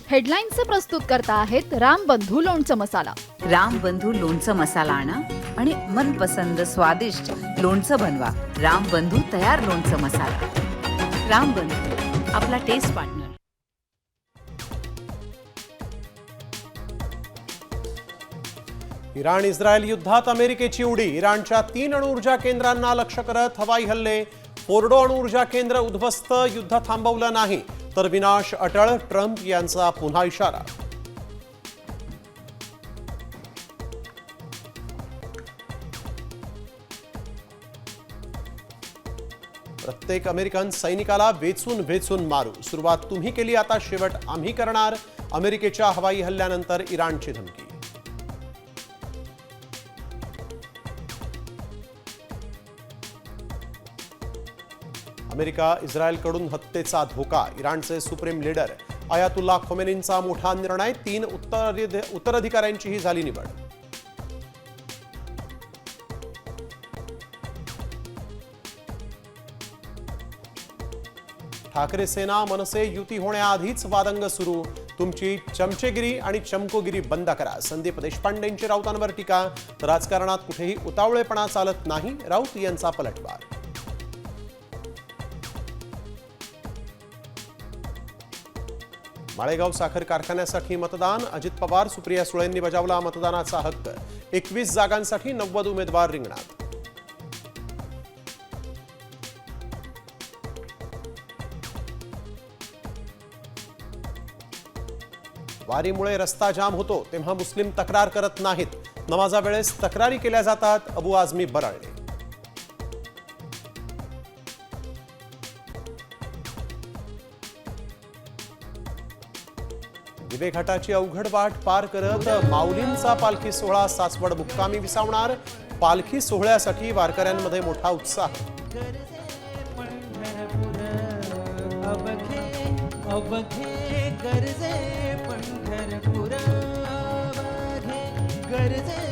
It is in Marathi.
हेडलाईन्सचे प्रस्तुत करता आहेत रामबंधू लोणचं मसाला. रामबंधू लोणचं मसाला आणा आणि मनपसंद स्वादिष्ट लोणचं बनवा. रामबंधू तयार लोणचं मसाला. रामबंधू, आपला टेस्ट पार्टनर. इराण इस्रायल युद्धात अमेरिकेची उडी. इराणच्या 3 अणुऊर्जा केंद्रांना लक्ष्य करत हवाई हल्ले. फोर्डो अणुऊर्जा केंद्र उद्ध्वस्त. युद्ध थांबवलं नाही तर विनाश अटळ. ट्रम्प यांचा पुन्हा इशारा. प्रत्येक अमेरिकन सैनिकाला वेचून वेचून मारू. सुरुवात तुम्ही केली, आता शेवट आम्ही करणार. अमेरिकेच्या हवाई हल्ल्यानंतर इराणची धमकी. अमेरिका इस्रायलकडून हत्येचा धोका. इराणचे सुप्रीम लीडर अयातुल्ला खोमेनींचा मोठा निर्णय. 3 उत्तराधिकाऱ्यांचीही झाली निवड. ठाकरे सेना मनसे युती होण्याआधीच वादंग सुरू. तुमची चमचेगिरी आणि चमकोगिरी बंद करा. संदीप देशपांडेंची राऊतांवर टीका. राजकारणात कुठेही उतावळेपणा चालत नाही. राऊत यांचा पलटवार. माळेगाव साखर कारखान्यासाठी मतदान. अजित पवार, सुप्रिया सुळेंनी बजावला मतदानाचा हक्क. 21 जागांसाठी 90 उमेदवार रिंगणात. वारीमुळे रस्ता जाम होतो तेव्हा मुस्लिम तक्रार करत नाहीत. नमाजा वेळेस तक्रारी केल्या जातात. अबू आझमी बराळले. दिवेघाटाची अवघड वाट पार करत माऊलींचा पालखी सोहळा सासवड मुक्कामी विसावणार. पालखी सोहळ्यासाठी वारकऱ्यांमध्ये मोठा उत्साह. गरजे